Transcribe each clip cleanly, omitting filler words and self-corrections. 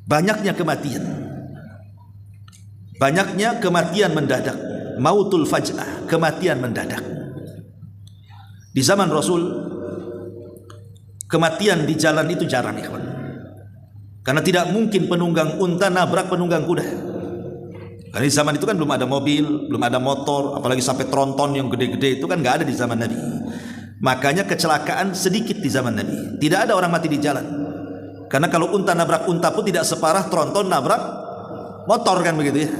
Banyaknya kematian. Banyaknya kematian mendadak. Mautul faj'ah, kematian mendadak. Di zaman Rasul, kematian di jalan itu jarang, ya kawan. Karena tidak mungkin penunggang unta nabrak penunggang kuda. Karena di zaman itu kan belum ada mobil, belum ada motor, apalagi sampai tronton yang gede-gede, itu kan nggak ada di zaman Nabi. Makanya kecelakaan sedikit di zaman Nabi. Tidak ada orang mati di jalan. Karena kalau unta nabrak unta pun tidak separah tronton nabrak motor, kan begitu ya.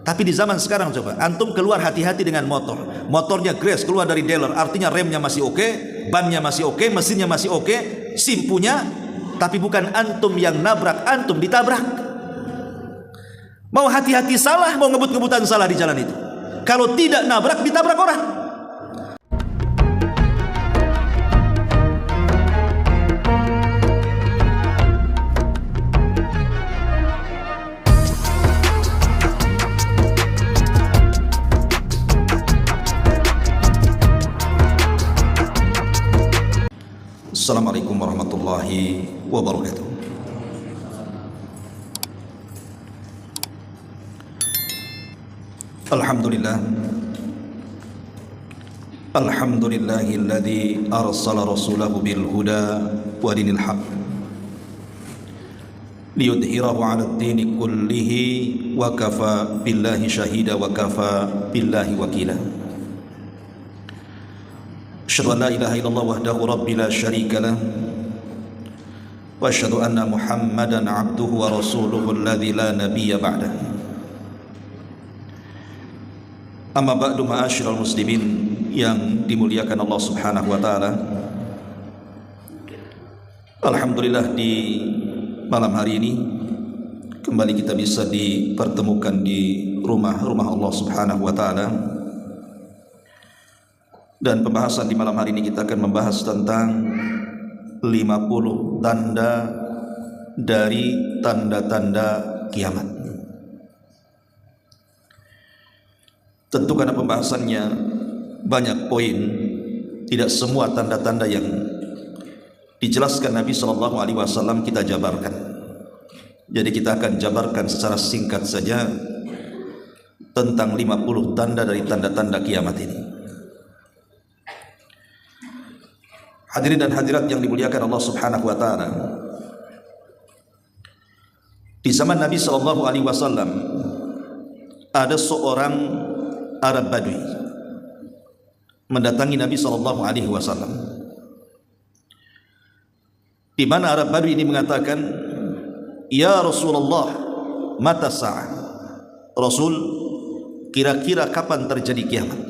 Tapi di zaman sekarang coba, antum keluar hati-hati dengan motor. Motornya grace, keluar dari dealer, artinya remnya masih oke, bannya masih oke, mesinnya masih oke, SIM punya, tapi bukan antum yang nabrak, antum ditabrak. Mau hati-hati salah, mau ngebut-ngebutan salah di jalan itu. Kalau tidak nabrak, ditabrak orang. Assalamualaikum warahmatullahi wabarakatuh. Alhamdulillah. Alhamdulillahilladzi arsala rasulahu bil huda wa dinil haq liyudhhirahu 'ala ad-dini kullihi wa kafa billahi shahida wa kafa billahi wakila. Asyhadu an la ilaha illallah wahdahu rabbi la syarika lah wa asyhadu anna Muhammadan 'abduhu wa rasuluhu alladzi la nabiyya ba'dah. Amma ba'du, ma'asyiral muslimin yang dimuliakan Allah Subhanahu wa taala. Alhamdulillah, di malam hari ini kembali kita bisa dipertemukan di rumah Allah Subhanahu wa taala. Dan pembahasan di malam hari ini kita akan membahas tentang 50 tanda dari tanda-tanda kiamat. Tentu karena pembahasannya banyak poin, tidak semua tanda-tanda yang dijelaskan Nabi SAW kita jabarkan. Jadi kita akan jabarkan secara singkat saja tentang 50 tanda dari tanda-tanda kiamat ini. Hadirin dan hadirat yang dimuliakan Allah Subhanahu wa taala. Di zaman Nabi SAW ada seorang Arab Badui mendatangi Nabi SAW. Di mana Arab Badui ini mengatakan, "Ya Rasulullah, mata sa'ah?" Rasul, kira-kira kapan terjadi kiamat?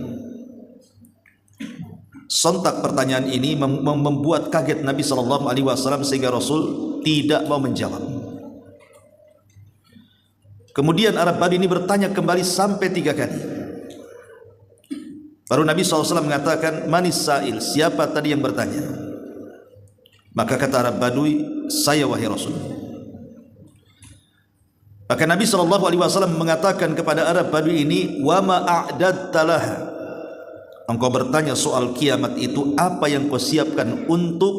Sontak pertanyaan ini membuat kaget Nabi SAW sehingga Rasul tidak mau menjawab. Kemudian Arab Badui ini bertanya kembali sampai 3 kali. Baru Nabi SAW mengatakan, "Manis sa'il?" Siapa tadi yang bertanya? Maka kata Arab Badui, "Saya wahai Rasul." Maka Nabi SAW mengatakan kepada Arab Badui ini, "Wa ma a'dadta laha?" Engkau bertanya soal kiamat itu, apa yang kau siapkan untuk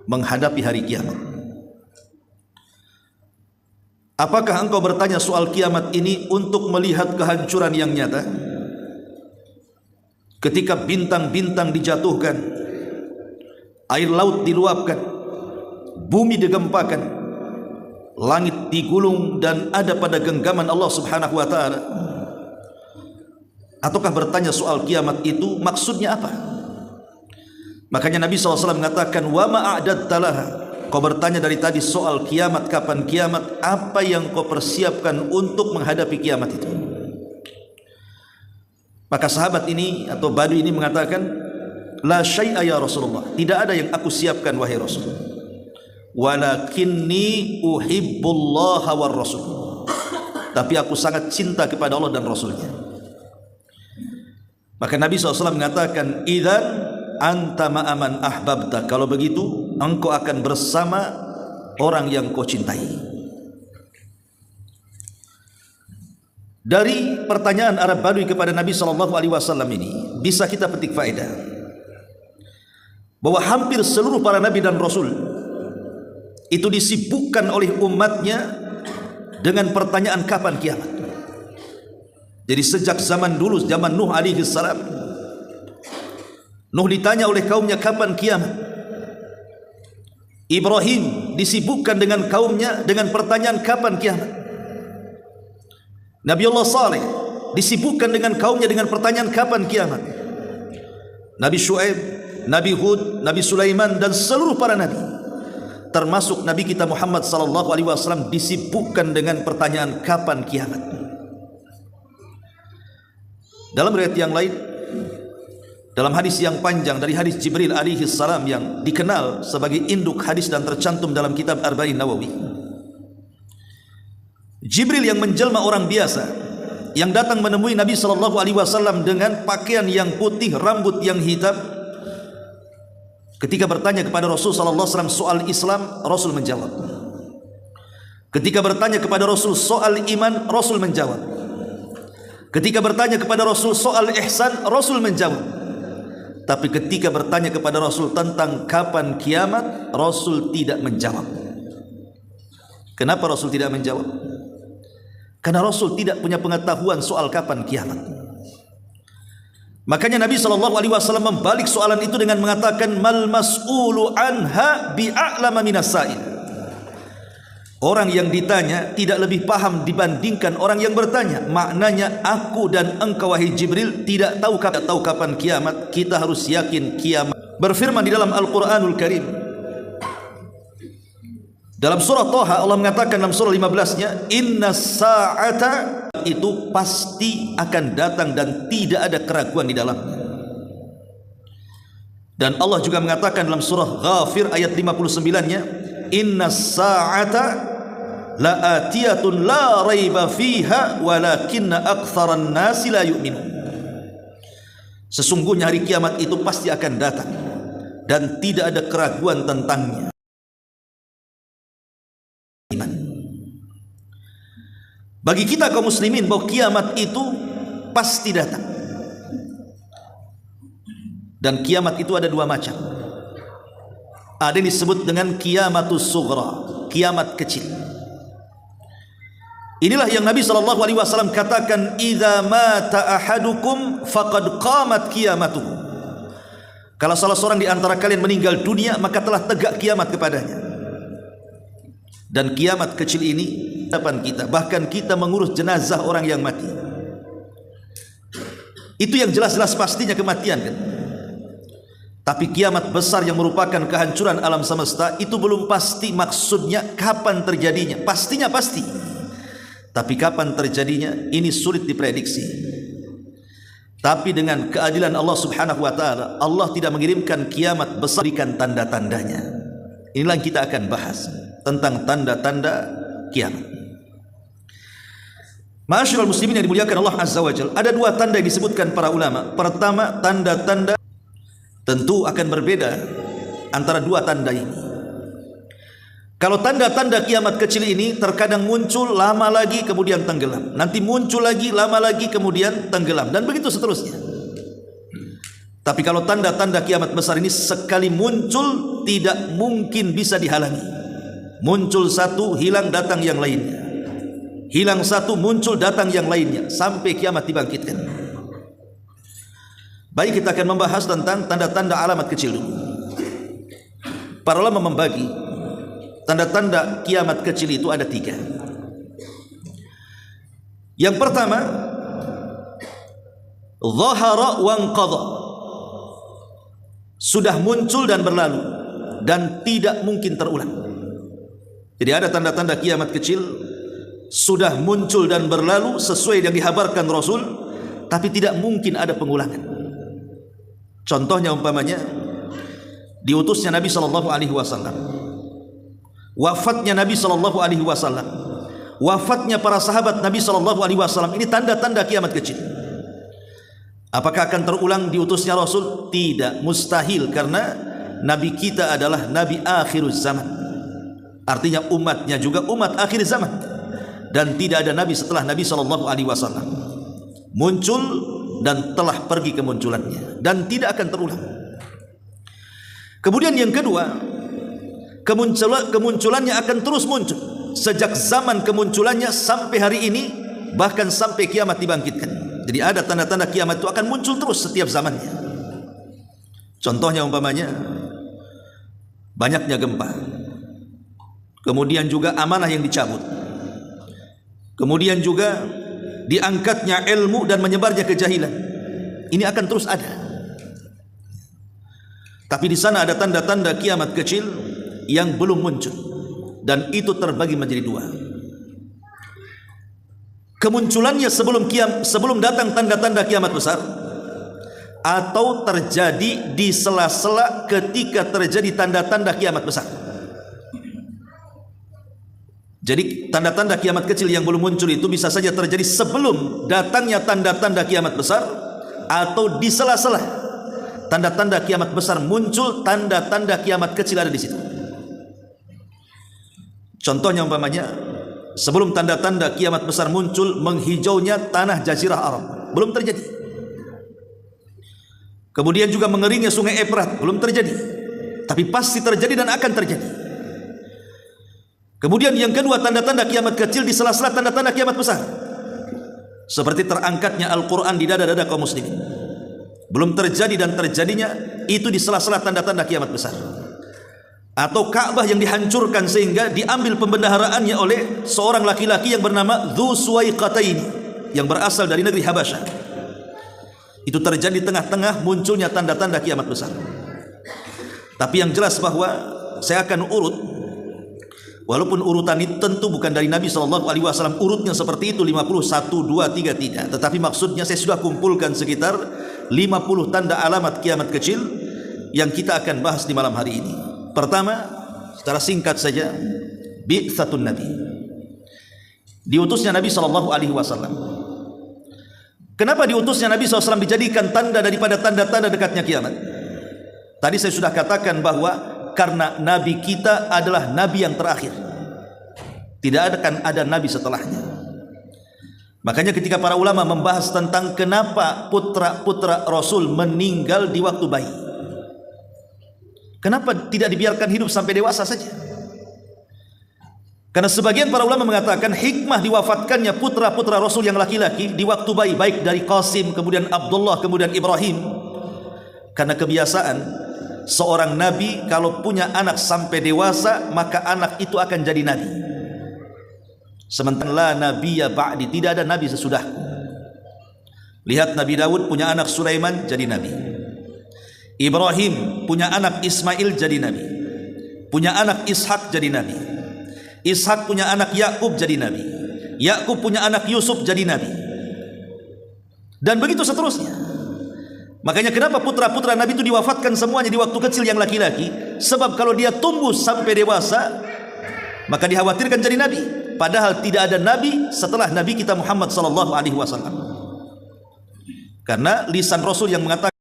menghadapi hari kiamat? Apakah engkau bertanya soal kiamat ini untuk melihat kehancuran yang nyata? Ketika bintang-bintang dijatuhkan, air laut diluapkan, bumi digempakan, langit digulung dan ada pada genggaman Allah Subhanahu wa taala. Ataukah bertanya soal kiamat itu maksudnya apa? Makanya Nabi SAW mengatakan, "Wa ma a'dadta laha?" Kau bertanya dari tadi soal kiamat, kapan kiamat, apa yang kau persiapkan untuk menghadapi kiamat itu? Maka sahabat ini atau Badui ini mengatakan, "La syai'a ya Rasulullah." Tidak ada yang aku siapkan wahai Rasul. "Walakinni uhibbullaha war Rasul." Tapi aku sangat cinta kepada Allah dan Rasulnya. Maka Nabi SAW mengatakan, "Idzan anta ma'aman ahbabta." Kalau begitu, engkau akan bersama orang yang kau cintai. Dari pertanyaan Arab Badui kepada Nabi SAW ini bisa kita petik faedah bahwa hampir seluruh para nabi dan rasul itu disibukkan oleh umatnya dengan pertanyaan kapan kiamat. Jadi sejak zaman dulu, zaman Nuh alaihi salam, Nuh ditanya oleh kaumnya kapan kiamat. Ibrahim disibukkan dengan kaumnya dengan pertanyaan kapan kiamat. Nabi Allah Saleh disibukkan dengan kaumnya dengan pertanyaan kapan kiamat. Nabi Syuaib, Nabi Hud, Nabi Sulaiman dan seluruh para nabi, termasuk Nabi kita Muhammad sallallahu alaihi wasallam, disibukkan dengan pertanyaan kapan kiamat. Dalam riwayat yang lain, dalam hadis yang panjang dari hadis Jibril alaihi salam yang dikenal sebagai induk hadis dan tercantum dalam kitab Arba'in Nawawi, Jibril yang menjelma orang biasa yang datang menemui Nabi sallallahu alaihi wasallam dengan pakaian yang putih, rambut yang hitam, ketika bertanya kepada Rasul sallallahu alaihi wasallam soal Islam, Rasul menjawab. Ketika bertanya kepada Rasul soal iman, Rasul menjawab. Ketika bertanya kepada Rasul soal ihsan, Rasul menjawab. Tapi ketika bertanya kepada Rasul tentang kapan kiamat, Rasul tidak menjawab. Kenapa Rasul tidak menjawab? Karena Rasul tidak punya pengetahuan soal kapan kiamat. Makanya Nabi SAW membalik soalan itu dengan mengatakan, mal mas'ulu anha bi'a'lama minas sa'il. Orang yang ditanya tidak lebih paham dibandingkan orang yang bertanya. Maknanya aku dan engkau wahai Jibril tidak tahu kapan kiamat. Kita harus yakin kiamat. Berfirman di dalam Al-Quranul Karim, dalam surah Thaha, Allah mengatakan dalam surah 15-nya, inna sa'ata, itu pasti akan datang dan tidak ada keraguan di dalamnya. Dan Allah juga mengatakan dalam surah Ghafir ayat 59-nya, inna sa'ata la'atiyatun la raiba fiha walakinna aktsaran nasi la yu'minun. Sesungguhnya hari kiamat itu pasti akan datang dan tidak ada keraguan tentangnya. Bagi kita kaum muslimin bahwa kiamat itu pasti datang. Dan kiamat itu ada dua macam. Ada yang disebut dengan kiamatus sughra, kiamat kecil. Inilah yang Nabi SAW katakan, idza mata ahadukum faqad qamat qiyamatuhu. Kalau salah seorang di antara kalian meninggal dunia, maka telah tegak kiamat kepadanya. Dan kiamat kecil ini hadapan kita, bahkan kita mengurus jenazah orang yang mati. Itu yang jelas-jelas pastinya kematian kan. Tapi kiamat besar yang merupakan kehancuran alam semesta itu belum pasti, maksudnya kapan terjadinya. Pastinya pasti, tapi kapan terjadinya ini sulit diprediksi. Tapi dengan keadilan Allah Subhanahu wa taala, Allah tidak mengirimkan kiamat besar, berikan tanda-tandanya. Inilah yang kita akan bahas tentang tanda-tanda kiamat. Ma'asyiral muslimin yang dimuliakan Allah Azza wa Jalla, ada dua tanda yang disebutkan para ulama. Pertama, tanda-tanda, tentu akan berbeda antara dua tanda ini. Kalau tanda-tanda kiamat kecil ini terkadang muncul lama lagi kemudian tenggelam, nanti muncul lagi lama lagi kemudian tenggelam, dan begitu seterusnya. Tapi kalau tanda-tanda kiamat besar ini sekali muncul tidak mungkin bisa dihalangi. Muncul satu, hilang, datang yang lainnya. Hilang satu, muncul, datang yang lainnya, sampai kiamat dibangkitkan. Baik, kita akan membahas tentang tanda-tanda alamat kecil dulu. Para ulama membagi tanda-tanda kiamat kecil itu ada tiga. Yang pertama, zahara wanqadha, sudah muncul dan berlalu dan tidak mungkin terulang. Jadi ada tanda-tanda kiamat kecil sudah muncul dan berlalu sesuai yang dihabarkan Rasul, tapi tidak mungkin ada pengulangan. Contohnya umpamanya diutusnya Nabi sallallahu alaihi wasallam, wafatnya Nabi sallallahu alaihi wasallam, wafatnya para sahabat Nabi sallallahu alaihi wasallam, ini tanda-tanda kiamat kecil. Apakah akan terulang diutusnya Rasul? Tidak, mustahil, karena Nabi kita adalah Nabi akhiruz zaman. Artinya umatnya juga umat akhir zaman, dan tidak ada Nabi setelah Nabi sallallahu alaihi wasallam. Muncul dan telah pergi kemunculannya dan tidak akan terulang. Kemudian yang kedua, kemunculannya akan terus muncul sejak zaman kemunculannya sampai hari ini, bahkan sampai kiamat dibangkitkan. Jadi ada tanda-tanda kiamat itu akan muncul terus setiap zamannya. Contohnya umpamanya banyaknya gempa, kemudian juga amanah yang dicabut, kemudian juga diangkatnya ilmu dan menyebarnya kejahilan. Ini akan terus ada. Tapi di sana ada tanda-tanda kiamat kecil yang belum muncul, dan itu terbagi menjadi dua. Kemunculannya sebelum datang tanda-tanda kiamat besar, atau terjadi di sela-sela ketika terjadi tanda-tanda kiamat besar. Jadi tanda-tanda kiamat kecil yang belum muncul itu bisa saja terjadi sebelum datangnya tanda-tanda kiamat besar, atau di sela-sela tanda-tanda kiamat besar muncul, tanda-tanda kiamat kecil ada di situ. Contohnya umpamanya sebelum tanda-tanda kiamat besar muncul, menghijaunya tanah Jazirah Arab belum terjadi. Kemudian juga mengeringnya sungai Efrat belum terjadi, tapi pasti terjadi dan akan terjadi. Kemudian yang kedua, tanda-tanda kiamat kecil di sela-sela tanda-tanda kiamat besar, seperti terangkatnya Al-Quran di dada-dada kaum muslimin, belum terjadi dan terjadinya itu di sela-sela tanda-tanda kiamat besar. Atau Ka'bah yang dihancurkan sehingga diambil pembendaharaannya oleh seorang laki-laki yang bernama Dzu Suwaiqataini, yang berasal dari negeri Habasyah. Itu terjadi di tengah-tengah munculnya tanda-tanda kiamat besar. Tapi yang jelas bahwa saya akan urut, walaupun urutan itu tentu bukan dari Nabi SAW, urutnya seperti itu 50, 1, 2, 3, 3. Tetapi maksudnya saya sudah kumpulkan sekitar 50 tanda alamat kiamat kecil yang kita akan bahas di malam hari ini. Pertama, secara singkat saja, bi'tsatun Nabi, diutusnya Nabi SAW. Kenapa diutusnya Nabi SAW dijadikan tanda daripada tanda-tanda dekatnya kiamat? Tadi saya sudah katakan bahwa karena Nabi kita adalah Nabi yang terakhir, tidak akan ada Nabi setelahnya. Makanya ketika para ulama membahas tentang kenapa putra-putra Rasul meninggal di waktu bayi, kenapa tidak dibiarkan hidup sampai dewasa saja? Karena sebagian para ulama mengatakan hikmah diwafatkannya putra-putra Rasul yang laki-laki di waktu bayi, baik dari Qasim, kemudian Abdullah, kemudian Ibrahim, karena kebiasaan seorang nabi kalau punya anak sampai dewasa, maka anak itu akan jadi nabi. Sementara la nabiyya ba'di, tidak ada nabi sesudahku. Lihat Nabi Daud punya anak Sulaiman jadi nabi, Ibrahim punya anak Ismail jadi nabi, punya anak Ishak jadi nabi, Ishak punya anak Yakub jadi nabi, Yakub punya anak Yusuf jadi nabi, dan begitu seterusnya. Makanya kenapa putra-putra Nabi itu diwafatkan semuanya di waktu kecil yang laki-laki? Sebab kalau dia tumbuh sampai dewasa, maka dikhawatirkan jadi nabi. Padahal tidak ada nabi setelah Nabi kita Muhammad SAW. Karena lisan Rasul yang mengatakan,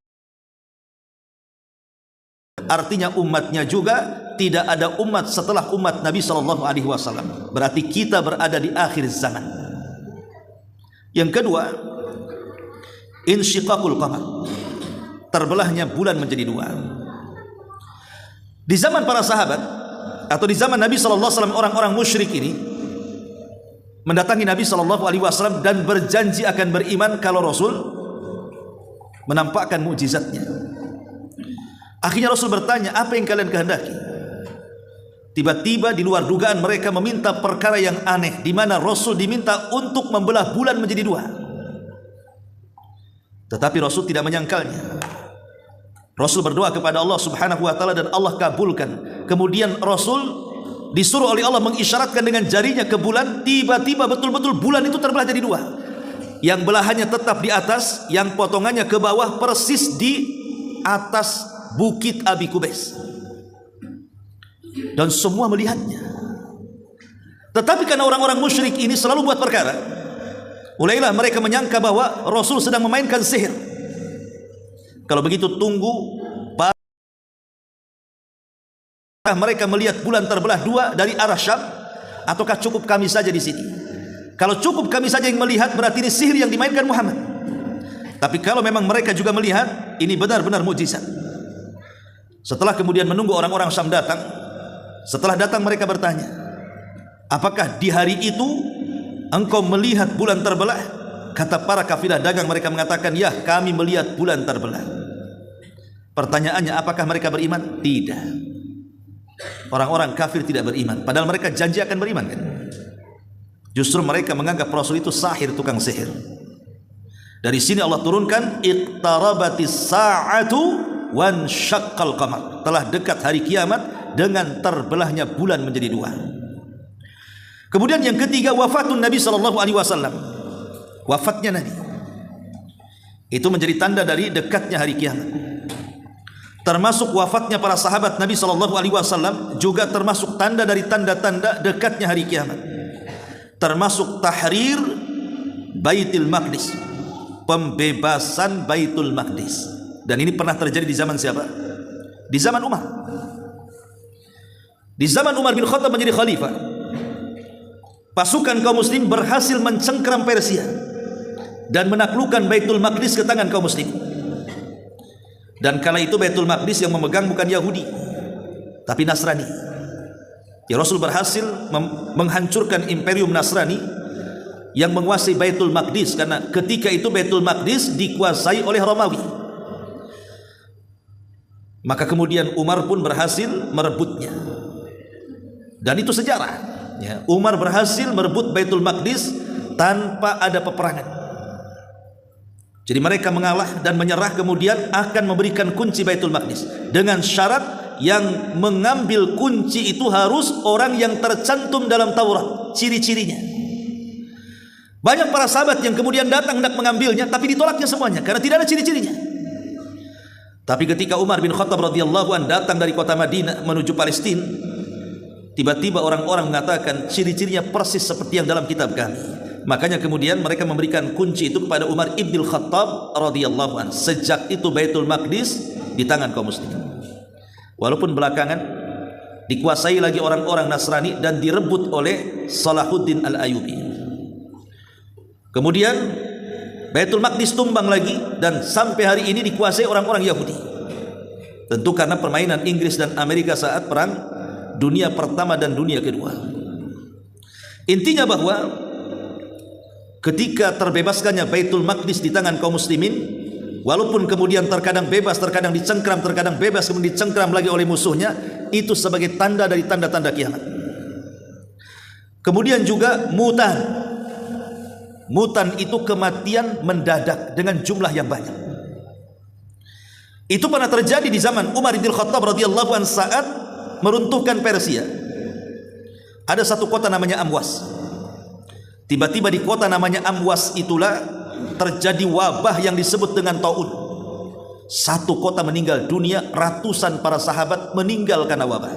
artinya umatnya juga tidak ada umat setelah umat Nabi SAW. Berarti kita berada di akhir zaman. Yang kedua, insyiqaqul qamar, terbelahnya bulan menjadi dua. Di zaman para sahabat atau di zaman Nabi SAW, orang-orang musyrik ini mendatangi Nabi SAW dan berjanji akan beriman kalau Rasul menampakkan mukjizatnya. Akhirnya Rasul bertanya, apa yang kalian kehendaki? Tiba-tiba di luar dugaan mereka meminta perkara yang aneh, di mana Rasul diminta untuk membelah bulan menjadi dua. Tetapi Rasul tidak menyangkalnya. Rasul berdoa kepada Allah Subhanahu wa taala dan Allah kabulkan. Kemudian Rasul disuruh oleh Allah mengisyaratkan dengan jarinya ke bulan. Tiba-tiba betul-betul bulan itu terbelah jadi dua. Yang belahannya tetap di atas, yang potongannya ke bawah, persis di atas bukit Abi Kubais. Dan semua melihatnya. Tetapi karena orang-orang musyrik ini selalu buat perkara, mulailah mereka menyangka bahwa Rasul sedang memainkan sihir. Kalau begitu tunggu mereka melihat bulan terbelah dua dari arah Syam, ataukah cukup kami saja di sini? Kalau cukup kami saja yang melihat, berarti ini sihir yang dimainkan Muhammad. Tapi kalau memang mereka juga melihat, ini benar-benar mukjizat. Setelah kemudian menunggu orang-orang Syam datang, Setelah datang mereka bertanya, apakah di hari itu engkau melihat bulan terbelah? Kata para kafilah dagang, mereka mengatakan, ya, kami melihat bulan terbelah. Pertanyaannya, apakah mereka beriman? Tidak. Orang-orang kafir tidak beriman, padahal mereka janji akan beriman kan? Justru mereka menganggap Rasul itu sahir, tukang sihir. Dari sini Allah turunkan, iqtarabatis sa'atu wansyaqqal qamar. Telah dekat hari kiamat dengan terbelahnya bulan menjadi dua. Kemudian yang ketiga, wafatun Nabi sallallahu alaihi wasallam. Wafatnya Nabi. Itu menjadi tanda dari dekatnya hari kiamat. Termasuk wafatnya para sahabat Nabi sallallahu alaihi wasallam juga termasuk tanda dari tanda-tanda dekatnya hari kiamat. Termasuk tahrir Baitul Maqdis, pembebasan Baitul Maqdis. Dan ini pernah terjadi di zaman siapa? Di zaman Umar. Di zaman Umar bin Khattab menjadi khalifah, pasukan kaum muslim berhasil mencengkram Persia dan menaklukkan Baitul Maqdis ke tangan kaum muslim. Dan kala itu Baitul Maqdis yang memegang bukan Yahudi, tapi Nasrani. Ya, Rasul berhasil menghancurkan imperium Nasrani yang menguasai Baitul Maqdis, karena ketika itu Baitul Maqdis dikuasai oleh Romawi. Maka kemudian Umar pun berhasil merebutnya. Dan itu sejarah. Ya, Umar berhasil merebut Baitul Maqdis tanpa ada peperangan. Jadi mereka mengalah dan menyerah, kemudian akan memberikan kunci Baitul Maqdis dengan syarat yang mengambil kunci itu harus orang yang tercantum dalam Taurat, ciri-cirinya. Banyak para sahabat yang kemudian datang hendak mengambilnya, tapi ditolaknya semuanya karena tidak ada ciri-cirinya. Tapi ketika Umar bin Khattab radhiyallahu anhu datang dari kota Madinah menuju Palestina, tiba-tiba orang-orang mengatakan ciri-cirinya persis seperti yang dalam kitab kami. Makanya kemudian mereka memberikan kunci itu kepada Umar ibn Khattab radhiyallahu anhu. Sejak itu Baitul Maqdis di tangan kaum muslimin. Walaupun belakangan dikuasai lagi orang-orang Nasrani dan direbut oleh Salahuddin Al-Ayyubi. Kemudian Baitul Maqdis tumbang lagi dan sampai hari ini dikuasai orang-orang Yahudi. Tentu karena permainan Inggris dan Amerika saat perang dunia pertama dan dunia kedua. Intinya bahwa ketika terbebaskannya Baitul Maqdis di tangan kaum muslimin, walaupun kemudian terkadang bebas, terkadang dicengkram, terkadang bebas, kemudian dicengkram lagi oleh musuhnya, itu sebagai tanda dari tanda-tanda kiamat. Kemudian juga mutan. Mutan itu kematian mendadak dengan jumlah yang banyak. Itu pernah terjadi di zaman Umar bin Khattab radhiyallahu anhu saat meruntuhkan Persia. Ada satu kota namanya Amwas. Tiba-tiba di kota namanya Amwas itulah terjadi wabah yang disebut dengan taun. Satu kota meninggal dunia, ratusan para sahabat meninggal karena wabah.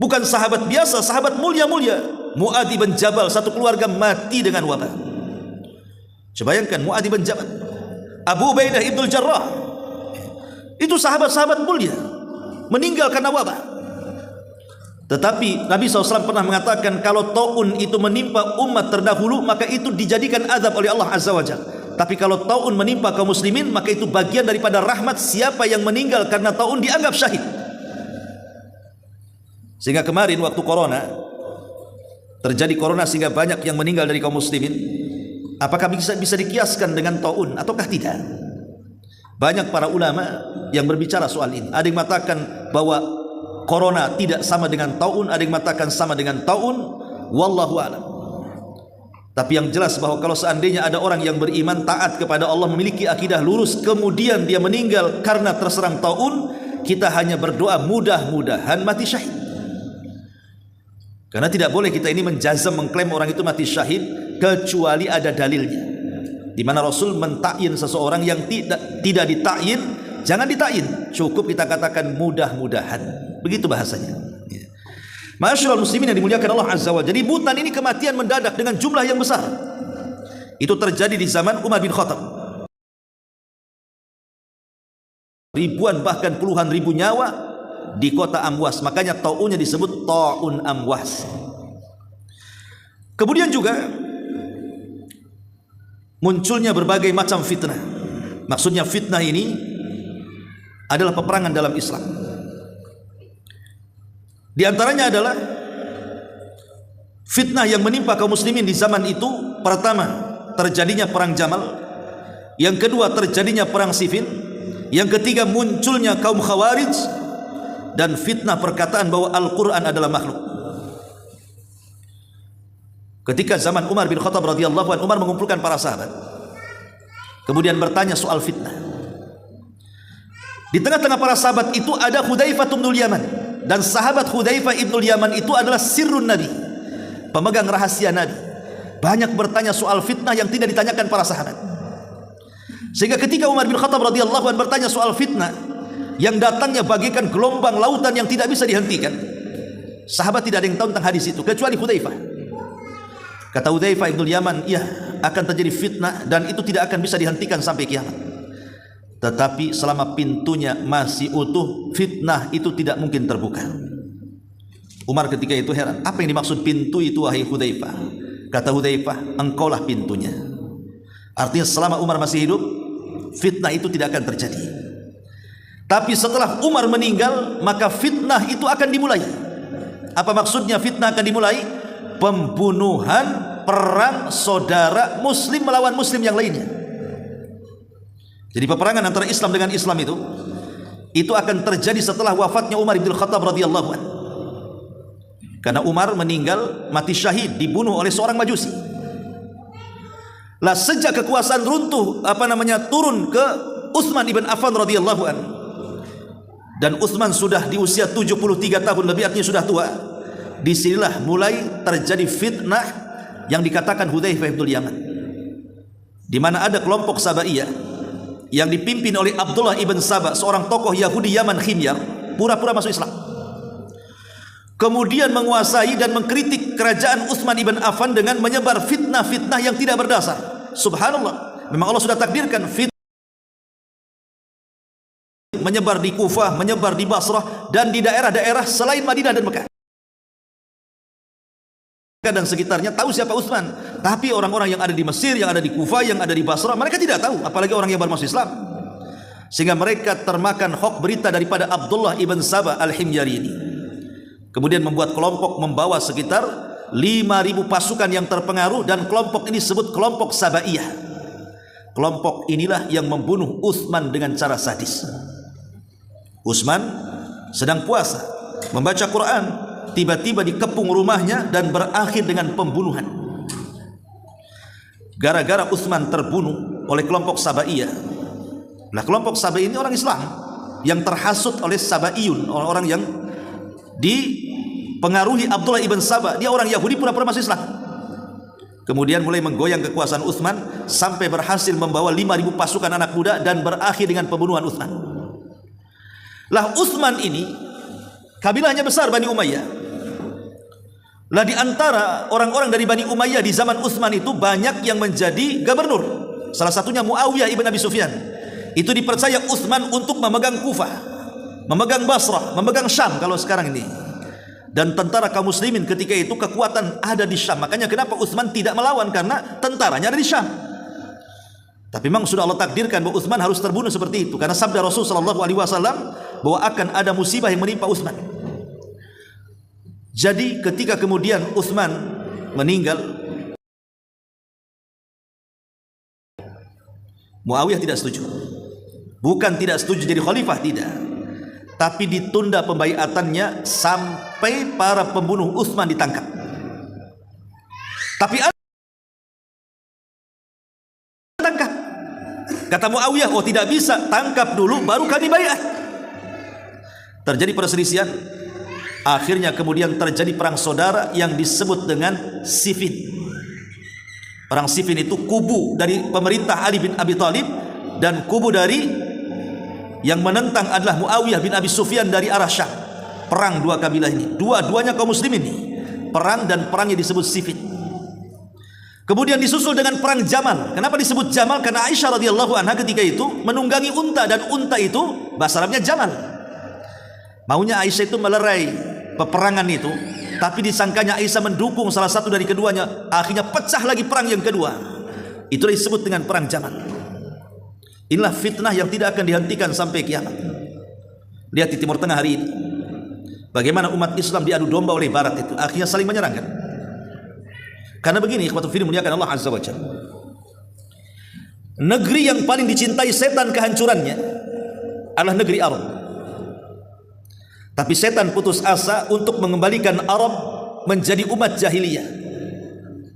Bukan sahabat biasa, sahabat mulia-mulia. Mu'adz bin Jabal, satu keluarga mati dengan wabah. Coba bayangkan, Mu'adz bin Jabal, Abu Ubaidah ibnul Jarrah, itu sahabat-sahabat mulia meninggal karena wabah. Tetapi Nabi SAW pernah mengatakan, kalau taun itu menimpa umat terdahulu, maka itu dijadikan azab oleh Allah Azza wa Jalla. Tapi kalau taun menimpa kaum muslimin, maka itu bagian daripada rahmat. Siapa yang meninggal karena taun dianggap syahid. Sehingga kemarin waktu corona, terjadi corona sehingga banyak yang meninggal dari kaum muslimin. Apakah bisa dikiaskan dengan taun ataukah tidak? Banyak para ulama yang berbicara soal ini. Ada yang mengatakan bahwa corona tidak sama dengan taun, ada yang mengatakan sama dengan taun, wallahu a'lam. Tapi yang jelas bahwa kalau seandainya ada orang yang beriman, taat kepada Allah, memiliki akidah lurus, kemudian dia meninggal karena terserang taun, kita hanya berdoa mudah-mudahan mati syahid. Karena tidak boleh kita ini menjazam, mengklaim orang itu mati syahid kecuali ada dalilnya. Di mana Rasul mentakyin seseorang yang tidak ditakyin, jangan ditakyin, cukup kita katakan mudah-mudahan. Begitu bahasanya. Masyaallah muslimin yang dimuliakan Allah Azza wa Jalla. Jadi mutan ini kematian mendadak dengan jumlah yang besar. Itu terjadi di zaman Umar bin Khattab. Ribuan bahkan puluhan ribu nyawa di kota Amwas. Makanya taunnya disebut taun Amwas. Kemudian juga munculnya berbagai macam fitnah. Maksudnya fitnah ini adalah peperangan dalam Islam. Di antaranya adalah fitnah yang menimpa kaum muslimin di zaman itu. Pertama, terjadinya perang Jamal. Yang kedua, terjadinya perang Siffin. Yang ketiga, munculnya kaum Khawarij. Dan fitnah perkataan bahwa Al-Quran adalah makhluk. Ketika zaman Umar bin Khattab radhiyallahu anhu, Umar mengumpulkan para sahabat, kemudian bertanya soal fitnah. Di tengah-tengah para sahabat itu ada Hudzaifah bin Yaman. Dan sahabat Hudzaifah bin Yaman itu adalah sirrun Nabi, pemegang rahasia Nabi. Banyak bertanya soal fitnah yang tidak ditanyakan para sahabat. Sehingga ketika Umar bin Khattab radhiyallahu anhu bertanya soal fitnah yang datangnya bagaikan gelombang lautan yang tidak bisa dihentikan, sahabat tidak ada yang tahu tentang hadis itu kecuali Hudzaifah. Kata Hudzaifah bin Yaman, iya, akan terjadi fitnah dan itu tidak akan bisa dihentikan sampai kiamat. Tetapi selama pintunya masih utuh, fitnah itu tidak mungkin terbuka. Umar ketika itu heran, apa yang dimaksud pintu itu wahai Hudzaifah? Kata Hudzaifah, engkaulah pintunya. Artinya selama Umar masih hidup, fitnah itu tidak akan terjadi. Tapi setelah Umar meninggal, maka fitnah itu akan dimulai. Apa maksudnya fitnah akan dimulai? Pembunuhan, perang saudara muslim melawan muslim yang lainnya. Jadi peperangan antara Islam dengan Islam itu akan terjadi setelah wafatnya Umar bin Khattab radhiyallahu anhu. Karena Umar meninggal mati syahid, dibunuh oleh seorang Majusi. Lah sejak kekuasaan turun ke Utsman ibn Affan radhiyallahu anhu, dan Utsman sudah di usia 73 tahun lebih, artinya sudah tua. Disinilah mulai terjadi fitnah yang dikatakan Hudzaifah bin Yaman, di mana ada kelompok Sabaiyah yang dipimpin oleh Abdullah ibn Saba, seorang tokoh Yahudi Yaman Khimyar, pura-pura masuk Islam. Kemudian menguasai dan mengkritik kerajaan Utsman ibn Affan dengan menyebar fitnah-fitnah yang tidak berdasar. Subhanallah, memang Allah sudah takdirkan fitnah menyebar di Kufah, menyebar di Basrah, dan di daerah-daerah selain Madinah dan Mekah dan sekitarnya tahu siapa Utsman. Tapi orang-orang yang ada di Mesir, yang ada di Kufah, yang ada di Basrah, mereka tidak tahu, apalagi orang yang baru masuk Islam. Sehingga mereka termakan hoax berita daripada Abdullah ibn Saba al-Himyari ini. Kemudian membuat kelompok membawa sekitar 5.000 pasukan yang terpengaruh, dan kelompok ini disebut kelompok Sabaiyah. Kelompok inilah yang membunuh Utsman dengan cara sadis. Utsman sedang puasa, membaca Quran, tiba-tiba dikepung rumahnya dan berakhir dengan pembunuhan. Gara-gara Utsman terbunuh oleh kelompok Sabaiyah. Nah, kelompok Sabaiyah ini orang Islam yang terhasut oleh Sabaiyun, orang-orang yang dipengaruhi Abdullah ibn Saba. Dia orang Yahudi pura-pura masuk Islam. Kemudian mulai menggoyang kekuasaan Utsman sampai berhasil membawa 5.000 pasukan anak muda dan berakhir dengan pembunuhan Utsman. Lah Utsman ini kabilahnya besar, Bani Umayyah. Lah di antara orang-orang dari Bani Umayyah di zaman Utsman itu banyak yang menjadi gubernur. Salah satunya Muawiyah ibn Abi Sufyan. Itu dipercaya Utsman untuk memegang Kufah, memegang Basrah, memegang Syam kalau sekarang ini. Dan tentara kaum muslimin ketika itu kekuatan ada di Syam. Makanya kenapa Utsman tidak melawan, karena tentaranya ada di Syam. Tapi memang sudah Allah takdirkan bahwa Utsman harus terbunuh seperti itu, karena sabda Rasul sallallahu alaihi wasallam bahwa akan ada musibah yang menimpa Utsman. Jadi ketika kemudian Utsman meninggal, Muawiyah tidak setuju. Bukan tidak setuju jadi khalifah, tidak, tapi ditunda pembaiatannya sampai para pembunuh Utsman ditangkap. Tapi tangkap, kata Muawiyah, oh tidak bisa, tangkap dulu baru kami baiat. Terjadi perselisihan. Akhirnya kemudian terjadi perang saudara yang disebut dengan Siffin. Perang Siffin itu kubu dari pemerintah Ali bin Abi Thalib dan kubu dari yang menentang adalah Muawiyah bin Abi Sufyan dari arah Syam. Perang dua kabilah ini, dua-duanya kaum muslimin ini. Perang, dan perangnya disebut Siffin. Kemudian disusul dengan perang Jamal. Kenapa disebut Jamal? Karena Aisyah radhiyallahu anha ketika itu menunggangi unta, dan unta itu bahasa Arabnya Jamal. Maunya Aisyah itu melerai peperangan itu, tapi disangkanya Aisyah mendukung salah satu dari keduanya. Akhirnya pecah lagi perang yang kedua. Itulah disebut dengan perang Jamal. Inilah fitnah yang tidak akan dihentikan sampai kiamat. Lihat di Timur Tengah hari ini, Bagaimana umat Islam diadu domba oleh Barat itu, akhirnya saling menyerang kan? Karena begini, ikhwatul fillah muliakan Allah azza wajalla, negeri yang paling dicintai setan kehancurannya adalah negeri Arab. Tapi setan putus asa untuk mengembalikan Arab menjadi umat jahiliyah.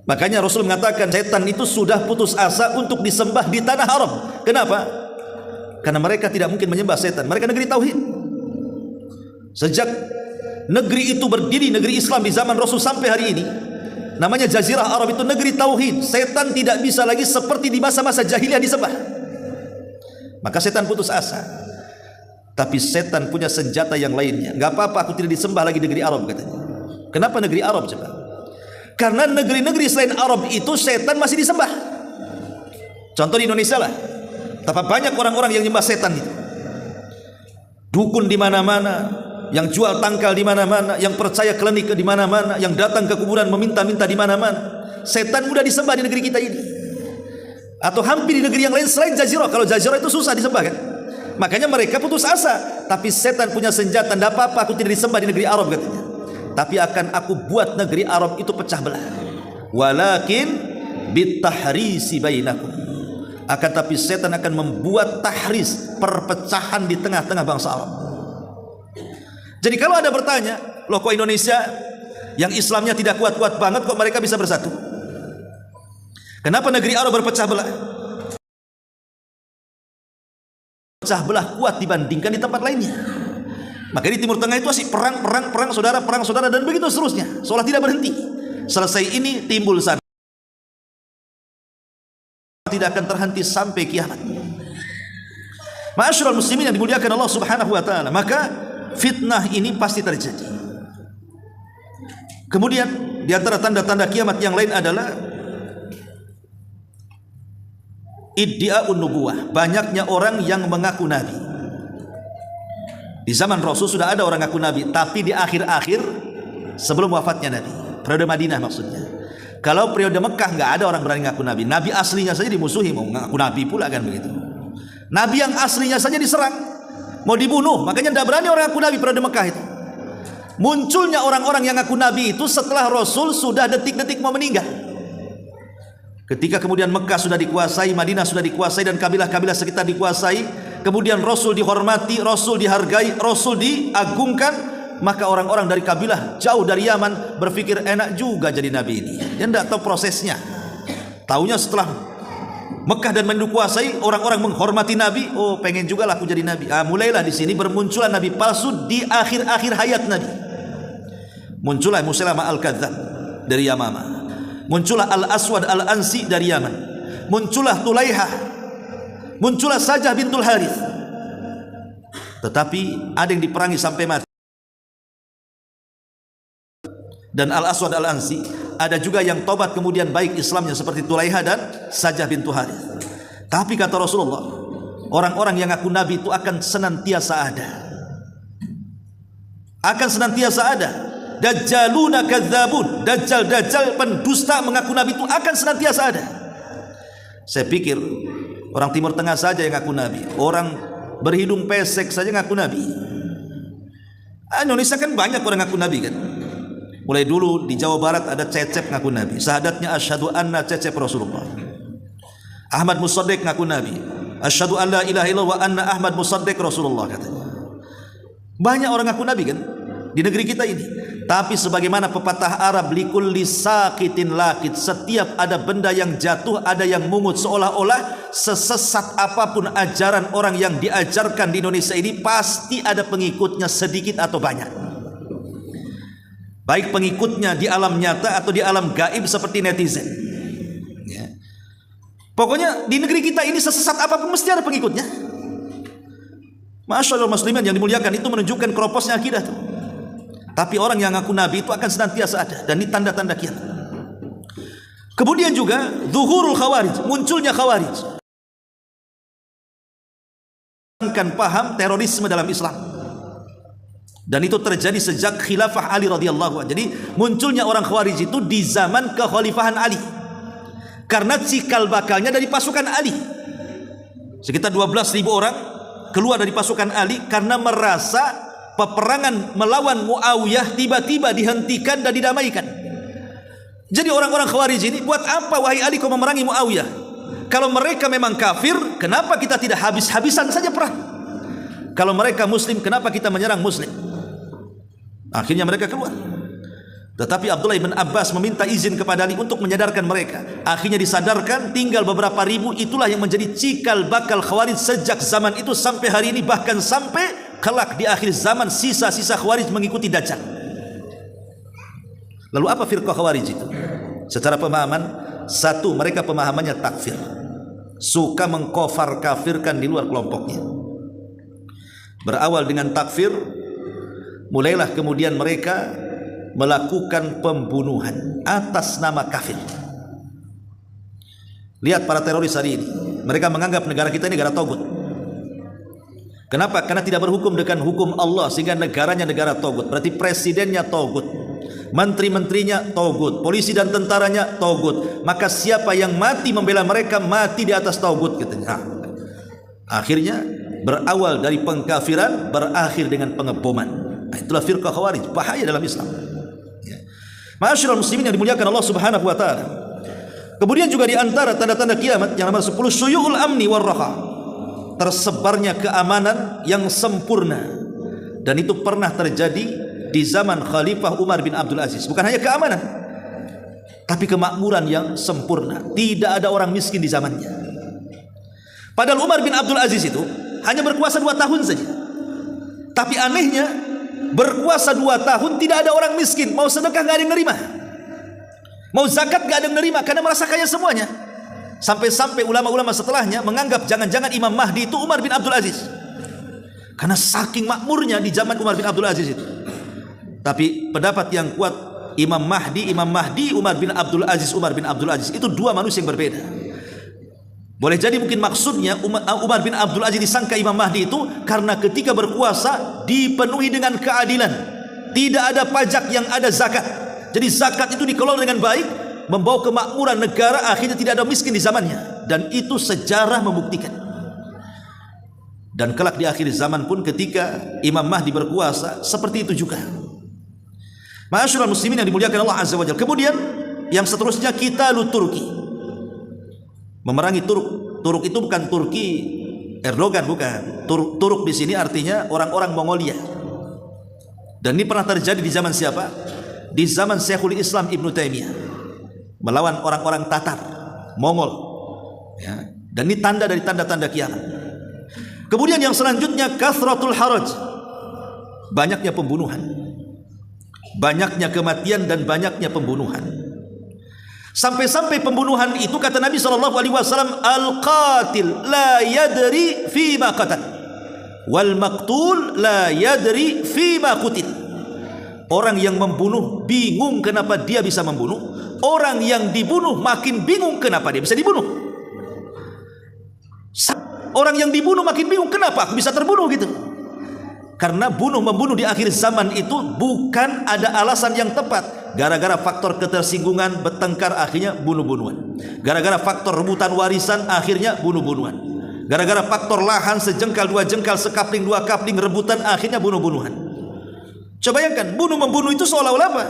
Makanya Rasul mengatakan setan itu sudah putus asa untuk disembah di tanah Arab. Kenapa? Karena mereka tidak mungkin menyembah setan. Mereka negeri tauhid. Sejak negeri itu berdiri, negeri Islam di zaman Rasul sampai hari ini, namanya Jazirah Arab, itu negeri tauhid. Setan tidak bisa lagi seperti di masa-masa jahiliyah disembah. Maka setan putus asa. Tapi setan punya senjata yang lainnya. Gak apa-apa aku tidak disembah lagi negeri Arab, katanya. Kenapa negeri Arab coba? Karena negeri-negeri selain Arab itu setan masih disembah. Contoh di Indonesia lah. Tapi banyak orang-orang yang nyembah setan itu. Dukun di mana-mana, yang jual tangkal di mana-mana, yang percaya klinik di mana-mana, yang datang ke kuburan meminta-minta di mana-mana. Setan mudah disembah di negeri kita ini. Atau hampir di negeri yang lain selain Jazirah. Kalau Jazirah itu susah disembah kan? Makanya mereka putus asa. Tapi setan punya senjata. Tidak apa-apa aku tidak disembah di negeri Arab, katanya. Tapi akan aku buat negeri Arab itu pecah belah. Walakin bitahrisi bainakum. Akan tapi setan akan membuat tahris, perpecahan di tengah-tengah bangsa Arab. Jadi kalau ada bertanya, loh kok Indonesia yang Islamnya tidak kuat-kuat banget kok mereka bisa bersatu? Kenapa negeri Arab berpecah belah? Pecah belah kuat dibandingkan di tempat lainnya. Maka di Timur Tengah itu masih perang saudara, dan begitu seterusnya, seolah tidak berhenti. Selesai ini timbul sana, tidak akan terhenti sampai kiamat. Ma'asyiral muslimin yang dimuliakan Allah Subhanahu wa taala, maka fitnah ini pasti terjadi. Kemudian di antara tanda-tanda kiamat yang lain adalah iddia'un nubuwah, banyaknya orang yang mengaku nabi. Di zaman Rasul sudah ada orang ngaku nabi, tapi di akhir-akhir sebelum wafatnya Nabi, periode Madinah maksudnya. Kalau periode Mekah nggak ada orang berani ngaku nabi. Nabi aslinya saja dimusuhi, mau ngaku nabi pula kan begitu. Nabi yang aslinya saja diserang, mau dibunuh, makanya tidak berani orang ngaku nabi periode Mekah itu. Munculnya orang-orang yang ngaku nabi itu setelah Rasul sudah detik-detik mau meninggal. Ketika kemudian Mekah sudah dikuasai, Madinah sudah dikuasai, dan kabilah-kabilah sekitar dikuasai, kemudian Rasul dihormati, Rasul dihargai, Rasul diagungkan, maka orang-orang dari kabilah jauh dari Yaman berpikir enak juga jadi nabi ini. Dia tidak tahu prosesnya. Taunya setelah Mekah dan Madinah dikuasai, orang-orang menghormati nabi, oh pengen juga lah aku jadi nabi. Mulailah di sini bermunculan nabi palsu di akhir-akhir hayat nabi. Muncullah Musailamah al-Kadzdzab dari Yamamah. Muncullah Al-Aswad Al-Ansi dari Yaman. Muncullah Tulaihah. Muncullah Sajah bintul Harith. Tetapi ada yang diperangi sampai mati. Dan Al-Aswad Al-Ansi, ada juga yang tobat kemudian baik Islamnya seperti Tulaihah dan Sajah bintul Harith. Tapi kata Rasulullah, orang-orang yang ngaku nabi itu akan senantiasa ada. Akan senantiasa ada. Dajjaluna kadzabun, dajjal pendusta mengaku nabi itu akan senantiasa ada. Saya pikir orang Timur Tengah saja yang ngaku nabi, orang berhidung pesek saja ngaku nabi. Indonesia kan banyak orang ngaku nabi kan. Mulai dulu di Jawa Barat ada Cecep ngaku nabi, syahadatnya asyhadu anna Cecep Rasulullah. Ahmad Musaddiq ngaku nabi, asyhadu an la ilaha illallah wa anna Ahmad Musaddiq Rasulullah, katanya. Banyak orang ngaku nabi kan di negeri kita ini. Tapi sebagaimana pepatah Arab, likulli saqitin lakit, setiap ada benda yang jatuh ada yang mungut. Seolah-olah sesesat apapun ajaran orang yang diajarkan di Indonesia ini, pasti ada pengikutnya sedikit atau banyak. Baik pengikutnya di alam nyata atau di alam gaib seperti netizen ya. Pokoknya di negeri kita ini sesesat apapun mesti ada pengikutnya. Masyaallah muslimin yang dimuliakan, itu menunjukkan keroposnya akidah tuh. Tapi orang yang ngaku nabi itu akan senantiasa ada, dan ini tanda-tanda kiamat. Kemudian juga zuhurul khawarij, munculnya khawarij. Kan paham terorisme dalam Islam. Dan itu terjadi sejak khilafah Ali radhiyallahu anhu. Jadi munculnya orang khawarij itu di zaman kekhalifahan Ali. Karena cikal bakalnya dari pasukan Ali. Sekitar 12.000 orang keluar dari pasukan Ali karena merasa peperangan melawan Muawiyah tiba-tiba dihentikan dan didamaikan. Jadi orang-orang Khawarij ini, buat apa wahai Ali kau memerangi Muawiyah? Kalau mereka memang kafir, kenapa kita tidak habis-habisan saja perang? Kalau mereka muslim, kenapa kita menyerang muslim? Akhirnya mereka keluar. Tetapi Abdullah bin Abbas meminta izin kepada Ali untuk menyadarkan mereka. Akhirnya disadarkan, tinggal beberapa ribu. Itulah yang menjadi cikal bakal Khawarij sejak zaman itu sampai hari ini, bahkan sampai kelak di akhir zaman sisa-sisa Khawarij mengikuti Dajjal. Lalu apa firqah Khawarij itu? Secara pemahaman, satu, mereka pemahamannya takfir, suka mengkafir kafirkan di luar kelompoknya. Berawal dengan takfir, mulailah kemudian mereka melakukan pembunuhan atas nama kafir. Lihat para teroris hari ini, mereka menganggap negara kita ini negara togut. Kenapa? Karena tidak berhukum dengan hukum Allah, sehingga negaranya negara togut. Berarti presidennya togut, menteri-menterinya togut, polisi dan tentaranya togut. Maka siapa yang mati membela mereka, mati di atas togut katanya. Akhirnya berawal dari pengkafiran, berakhir dengan pengeboman. Itulah firqah Khawarij, bahaya dalam Islam. Ma'asyiral muslimin yang dimuliakan Allah Subhanahu wa taala. Kemudian juga di antara tanda-tanda kiamat yang nomor 10, syuyu'ul amni war raha. Tersebarnya keamanan yang sempurna. Dan itu pernah terjadi di zaman Khalifah Umar bin Abdul Aziz. Bukan hanya keamanan, tapi kemakmuran yang sempurna. Tidak ada orang miskin di zamannya. Padahal Umar bin Abdul Aziz itu hanya berkuasa 2 tahun saja. Tapi anehnya, berkuasa 2 tahun tidak ada orang miskin. Mau sedekah gak ada yang nerima, mau zakat gak ada yang nerima, karena merasa kaya semuanya. Sampai-sampai ulama-ulama setelahnya menganggap jangan-jangan Imam Mahdi itu Umar bin Abdul Aziz, karena saking makmurnya di zaman Umar bin Abdul Aziz itu. Tapi pendapat yang kuat, Imam Mahdi, Umar bin Abdul Aziz itu 2 manusia yang berbeda. Boleh jadi mungkin maksudnya Umar bin Abdul Aziz disangka Imam Mahdi itu karena ketika berkuasa dipenuhi dengan keadilan, tidak ada pajak yang ada zakat. Jadi zakat itu dikelola dengan baik, membawa kemakmuran negara, akhirnya tidak ada miskin di zamannya. Dan itu sejarah membuktikan. Dan kelak di akhir zaman pun ketika Imam Mahdi berkuasa, seperti itu juga. Ma'asyiral muslimin yang dimuliakan Allah Azza wa Jalla. Kemudian yang seterusnya, kita Turki, memerangi Turk. Turk itu bukan Turki Erdogan, bukan. Turk di sini artinya orang-orang Mongolia. Dan ini pernah terjadi di zaman siapa? Di zaman Syekhul Islam Ibnu Taimiyah, melawan orang-orang Tatar, Mongol. Ya. Dan ini tanda dari tanda-tanda kiamat. Kemudian yang selanjutnya, kathratul haraj, banyaknya pembunuhan, banyaknya kematian dan banyaknya pembunuhan. Sampai-sampai pembunuhan itu kata Nabi SAW, al-qatil la yadri fima qatal, wal maqtul la yadri fima qutil. Orang yang membunuh bingung kenapa dia bisa membunuh, orang yang dibunuh makin bingung kenapa dia bisa dibunuh. Orang yang dibunuh makin bingung kenapa aku bisa terbunuh gitu. Karena bunuh-membunuh di akhir zaman itu bukan ada alasan yang tepat. Gara-gara faktor ketersinggungan, bertengkar, akhirnya bunuh-bunuhan. Gara-gara faktor rebutan warisan, akhirnya bunuh-bunuhan. Gara-gara faktor lahan sejengkal, 2 jengkal, sekapling, 2 kapling, rebutan, akhirnya bunuh-bunuhan. Coba bayangkan, bunuh-membunuh itu seolah-olah apa?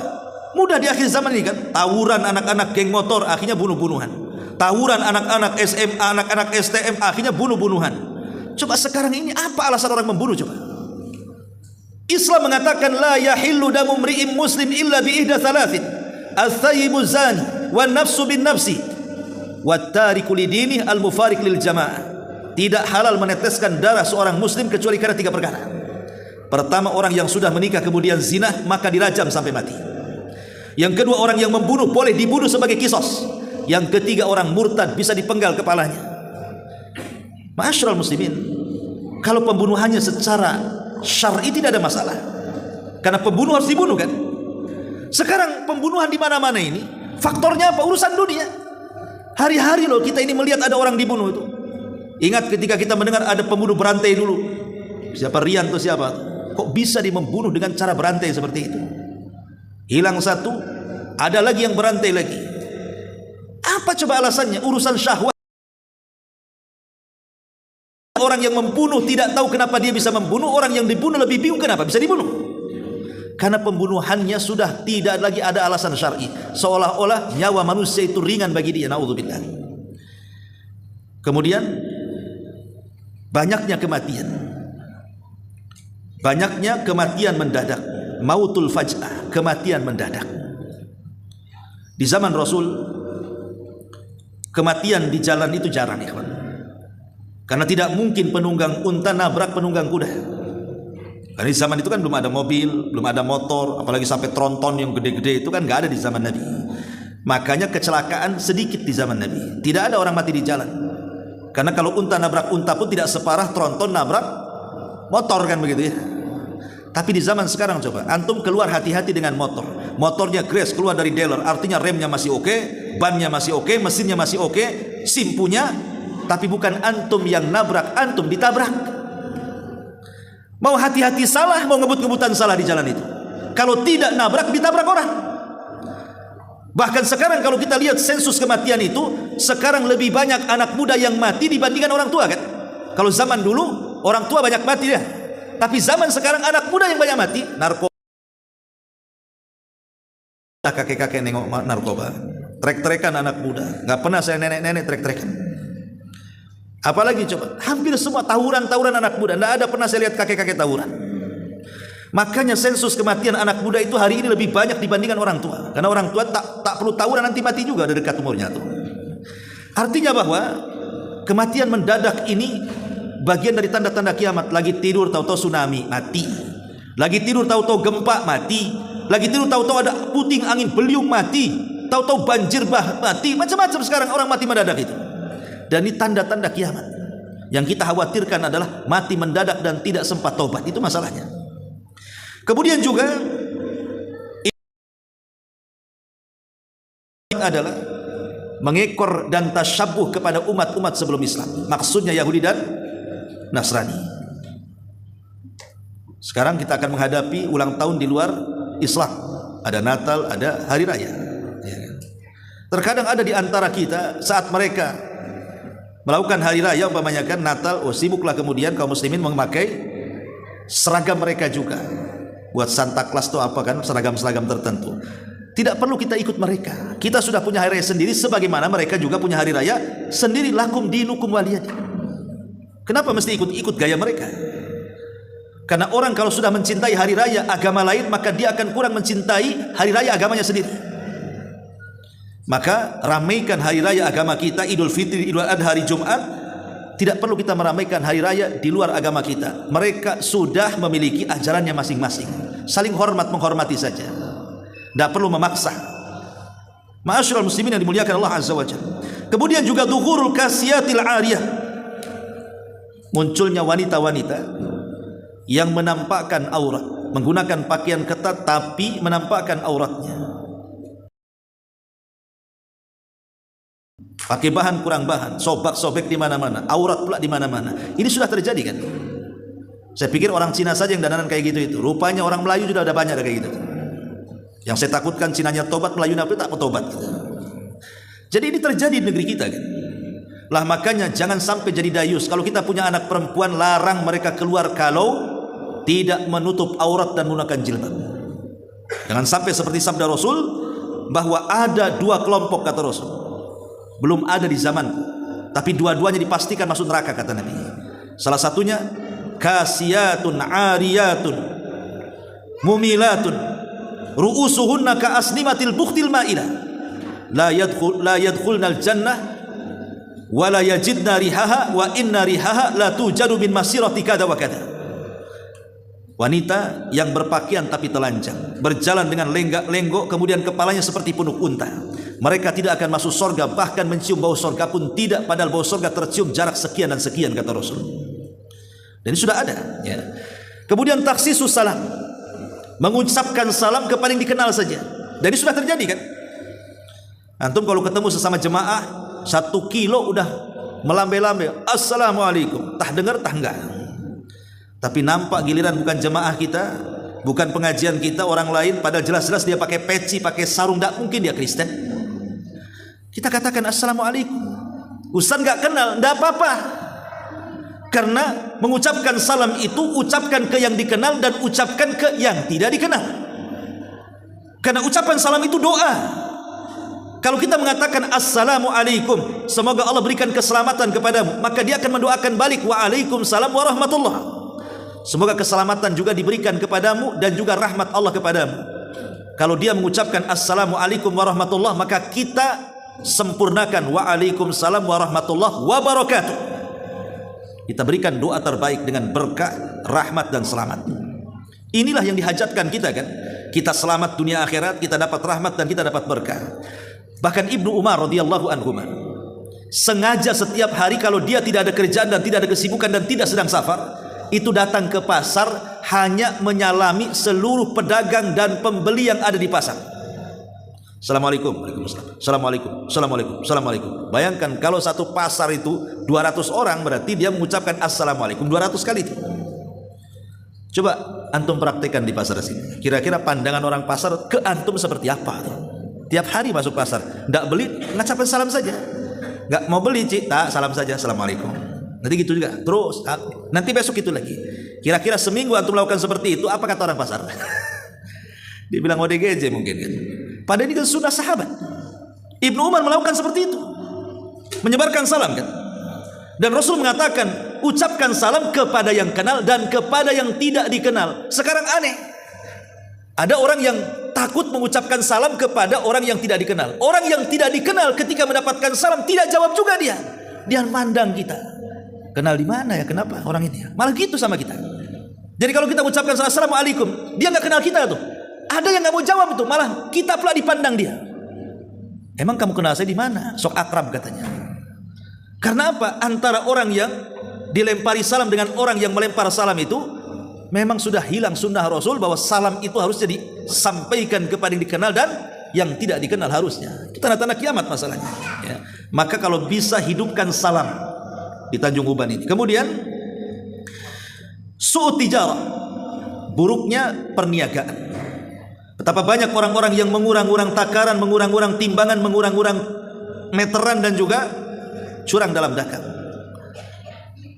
Mudah di akhir zaman ini kan. Tawuran anak-anak geng motor, akhirnya bunuh-bunuhan. Tawuran anak-anak SMA, anak-anak STM, akhirnya bunuh-bunuhan. Coba sekarang ini apa alasan orang membunuh coba? Islam mengatakan la yahillu damu mri'in muslim illa bi ihda thalathin, al-thayyibu zani, wan nafsu bin nafsi, wat tariku lidinih al-mufariq lil jamaah. Tidak halal meneteskan darah seorang muslim kecuali karena 3 perkara. Pertama, orang yang sudah menikah kemudian zina, maka dirajam sampai mati. Yang kedua, orang yang membunuh boleh dibunuh sebagai kisos. Yang ketiga, orang murtad bisa dipenggal kepalanya. Ma'asyiral muslimin, kalau pembunuhannya secara syar'i tidak ada masalah, karena pembunuh harus dibunuh kan. Sekarang pembunuhan di mana-mana ini faktornya apa? Urusan dunia. Hari-hari loh kita ini melihat ada orang dibunuh itu. Ingat ketika kita mendengar ada pembunuh berantai dulu. Siapa, Rian atau siapa? Kok bisa dia membunuh dengan cara berantai seperti itu? Hilang satu, ada lagi yang berantai lagi. Apa coba alasannya? Urusan syahwat. orang yang membunuh tidak tahu kenapa dia bisa membunuh, orang yang dibunuh lebih bingung kenapa bisa dibunuh. Karena pembunuhannya sudah tidak lagi ada alasan syar'i, seolah-olah nyawa manusia itu ringan bagi dia. Naudzubillah. Kemudian banyaknya kematian mendadak, mautul faj'ah, kematian mendadak. Di zaman Rasul kematian di jalan itu jarang, ikhwan. Karena tidak mungkin penunggang unta nabrak penunggang kuda. Karena di zaman itu kan belum ada mobil, belum ada motor, apalagi sampai tronton yang gede-gede itu kan nggak ada di zaman Nabi. Makanya kecelakaan sedikit di zaman Nabi. Tidak ada orang mati di jalan. Karena kalau unta nabrak unta pun tidak separah tronton nabrak motor, kan begitu ya. Tapi di zaman sekarang coba, antum keluar hati-hati dengan motor. Motornya crash keluar dari dealer, artinya remnya masih oke, bannya masih oke, mesinnya masih oke, SIM punya, tapi bukan antum yang nabrak, antum ditabrak. Mau hati-hati salah, mau ngebut-ngebutan salah di jalan itu. Kalau tidak nabrak, ditabrak orang. Bahkan sekarang kalau kita lihat sensus kematian itu, sekarang lebih banyak anak muda yang mati dibandingkan orang tua, kan? Kalau zaman dulu orang tua banyak mati ya. Tapi zaman sekarang anak muda yang banyak mati. Narkoba, kakek-kakek nengok narkoba, trek-trekan anak muda. Gak pernah saya nenek-nenek trek-trekan. Apalagi coba, hampir semua tawuran anak muda. Tidak ada pernah saya lihat kakek-kakek tawuran. Makanya sensus kematian anak muda itu hari ini lebih banyak dibandingkan orang tua. Karena orang tua tak perlu tawuran, nanti mati juga dari dekat umurnya tuh. Artinya bahwa kematian mendadak ini bagian dari tanda-tanda kiamat. Lagi tidur tahu-tahu tsunami, mati. Lagi tidur tahu-tahu gempa, mati. Lagi tidur tahu-tahu ada puting angin beliung, mati. Tahu-tahu banjir mati. Macam-macam sekarang orang mati mendadak itu. Dan ini tanda-tanda kiamat. Yang kita khawatirkan adalah mati mendadak dan tidak sempat taubat. Itu masalahnya. Kemudian juga adalah mengekor dan tasyabuh kepada umat-umat sebelum Islam. Maksudnya Yahudi dan Nasrani. Sekarang kita akan menghadapi ulang tahun di luar Islam. Ada Natal, ada Hari Raya. Terkadang ada di antara kita saat mereka melakukan Hari Raya, umpamanya kan Natal, sibuklah kemudian kaum muslimin memakai seragam mereka juga. Buat Santa Claus itu apa kan, seragam-seragam tertentu. Tidak perlu kita ikut mereka. Kita sudah punya hari raya sendiri, sebagaimana mereka juga punya hari raya sendiri. Lakum dinukum waliyadin. Kenapa mesti ikut-ikut gaya mereka? Karena orang kalau sudah mencintai hari raya agama lain, maka dia akan kurang mencintai hari raya agamanya sendiri. Maka ramaikan hari raya agama kita, Idul Fitri, Idul Adha, hari Jumat. Tidak perlu kita meramaikan hari raya di luar agama kita. Mereka sudah memiliki ajarannya masing-masing. Saling hormat menghormati saja. Tidak perlu memaksa. Ma'asyiral muslimin yang dimuliakan Allah Azza wa Jalla. Kemudian juga dhuhurul kasiyatil 'ariyah. Munculnya wanita-wanita yang menampakkan aurat, menggunakan pakaian ketat tapi menampakkan auratnya. Pakai bahan kurang bahan, sobek-sobek di mana-mana, aurat pula di mana-mana. Ini sudah terjadi kan? Saya pikir orang Cina saja yang dandanan kayak gitu itu. Rupanya orang Melayu sudah ada banyak kayak gitu. Yang saya takutkan Cinanya tobat, Melayu tapi tak mau tobat. Jadi ini terjadi di negeri kita kan? Lah makanya jangan sampai jadi dayus. Kalau kita punya anak perempuan, larang mereka keluar kalau tidak menutup aurat dan menggunakan jilbab. Jangan sampai seperti sabda Rasul bahwa ada dua kelompok, kata Rasul. Belum ada di zamanku, tapi dua-duanya dipastikan masuk neraka, kata Nabi. Salah satunya kasiyatun ariyatun mumilatun ru'usuhunna ka asnimatil bukhtil ma'ilah la yadkhulnal jannah wa la yajidna rihaha wa inna rihaha la tujadu min masirati kada wa kada. Wanita yang berpakaian tapi telanjang, berjalan dengan lenggak-lenggok, kemudian kepalanya seperti punuk unta. Mereka tidak akan masuk surga, bahkan mencium bau surga pun tidak, padahal bau surga tercium jarak sekian dan sekian, kata Rasul. Dan ini sudah ada ya. Kemudian taksisus salam, mengucapkan salam kepada yang dikenal saja. Dan ini sudah terjadi kan? Antum kalau ketemu sesama jemaah 1 kilo udah melambai-lambai, assalamualaikum, tah dengar tah enggak. Tapi nampak giliran bukan jemaah kita, bukan pengajian kita, orang lain, padahal jelas-jelas dia pakai peci, pakai sarung, tidak mungkin dia Kristen. Kita katakan assalamualaikum. Ustaz nggak kenal, tidak apa-apa. Karena mengucapkan salam itu ucapkan ke yang dikenal dan ucapkan ke yang tidak dikenal. Karena ucapan salam itu doa. Kalau kita mengatakan assalamualaikum, semoga Allah berikan keselamatan kepadamu, maka dia akan mendoakan balik waalaikumsalam warahmatullah. Semoga keselamatan juga diberikan kepadamu dan juga rahmat Allah kepadamu. Kalau dia mengucapkan assalamualaikum warahmatullah, maka kita sempurnakan waalaikumsalam warahmatullah wabarakatuh. Kita berikan doa terbaik dengan berkah, rahmat dan selamat. Inilah yang dihajatkan kita kan. Kita selamat dunia akhirat, kita dapat rahmat dan kita dapat berkah. Bahkan Ibnu Umar radhiyallahu anhu sengaja setiap hari kalau dia tidak ada kerjaan dan tidak ada kesibukan dan tidak sedang safar, itu datang ke pasar hanya menyalami seluruh pedagang dan pembeli yang ada di pasar. Assalamualaikum, waalaikumsalam, assalamualaikum, assalamualaikum, assalamualaikum. Bayangkan kalau satu pasar itu 200 orang, berarti dia mengucapkan assalamualaikum 200 kali itu. Coba antum praktekkan di pasar sini. Kira-kira pandangan orang pasar ke antum seperti apa tuh? Tiap hari masuk pasar, nggak beli, ngucapin salam saja. Nggak mau beli, cik, tak, salam saja, assalamualaikum. Nanti gitu juga, terus, nanti besok itu lagi. Kira-kira seminggu antum melakukan seperti itu, apa kata orang pasar? Dibilang ODGJ mungkin kan. Padahal ini kan sunnah sahabat. Ibnu Umar melakukan seperti itu, menyebarkan salam kan. Dan Rasul mengatakan, ucapkan salam kepada yang kenal dan kepada yang tidak dikenal. Sekarang aneh, ada orang yang takut mengucapkan salam kepada orang yang tidak dikenal. Orang yang tidak dikenal ketika mendapatkan salam tidak jawab juga dia. Dia mandang kita. Kenal di mana ya? Kenapa orang ini? Malah gitu sama kita. Jadi kalau kita mengucapkan assalamualaikum, dia nggak kenal kita tuh. Ada yang nggak mau jawab itu, malah kita pula dipandang dia. Emang kamu kenal saya di mana? Sok akrab katanya. Karena apa? Antara orang yang dilempari salam dengan orang yang melempar salam itu memang sudah hilang sunnah Rasul bahwa salam itu harusnya disampaikan kepada yang dikenal dan yang tidak dikenal harusnya. Itu tanda-tanda kiamat masalahnya. Ya. Maka kalau bisa hidupkan salam di Tanjung Uban ini. Kemudian su'ut tijarah, buruknya perniagaan. Betapa banyak orang-orang yang mengurang-urang takaran, mengurang-urang timbangan, mengurang-urang meteran dan juga curang dalam dagang.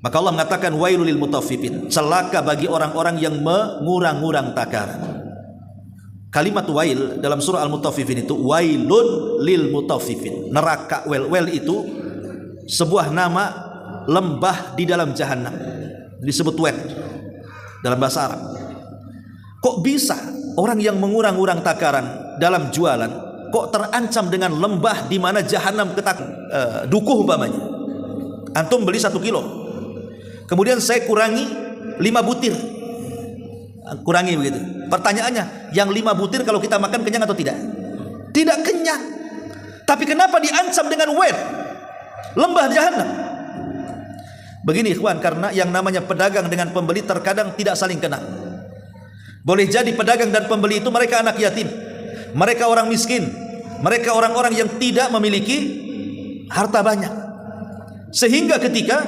Maka Allah mengatakan wailul lil mutaffifin, celaka bagi orang-orang yang mengurang-urang takaran. Kalimat wail dalam surah Al-Mutaffifin itu wailun lil mutaffifin. Neraka wel itu sebuah nama lembah di dalam jahanam. Disebut wel dalam bahasa Arab. Kok bisa orang yang mengurang-urang takaran dalam jualan kok terancam dengan lembah di mana jahanam dukuh umpamanya. Antum beli 1 kilo, kemudian saya kurangi 5 butir, kurangi begitu. Pertanyaannya, yang 5 butir kalau kita makan kenyang atau tidak? Tidak kenyang. Tapi kenapa diancam dengan wel, lembah jahanam? Begini ikhwan, karena yang namanya pedagang dengan pembeli terkadang tidak saling kenal. Boleh jadi pedagang dan pembeli itu mereka anak yatim, mereka orang miskin, mereka orang-orang yang tidak memiliki harta banyak. Sehingga ketika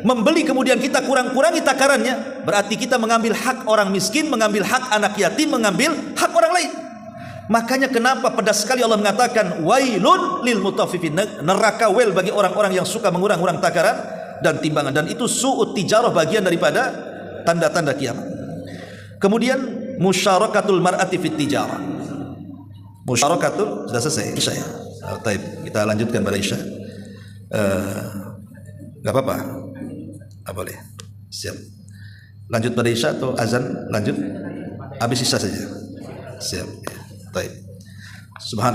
membeli kemudian kita kurang-kurangi takarannya, berarti kita mengambil hak orang miskin, mengambil hak anak yatim, mengambil hak orang lain. Makanya kenapa pedas sekali Allah mengatakan wailun lil mutaffifin, neraka wel bagi orang-orang yang suka mengurang-urang takaran dan timbangan. Dan itu su'ut tijarah, bagian daripada tanda-tanda kiamat. Kemudian musyarakatul mar'ati fit tijarah. Musyarakatul sudah selesai Isya ya. Baik, kita lanjutkan pada Isya. Enggak apa-apa. Boleh. Siap. Lanjut pada Isya atau azan lanjut? Habis Isya saja. Siap. Baik. Subhanallah.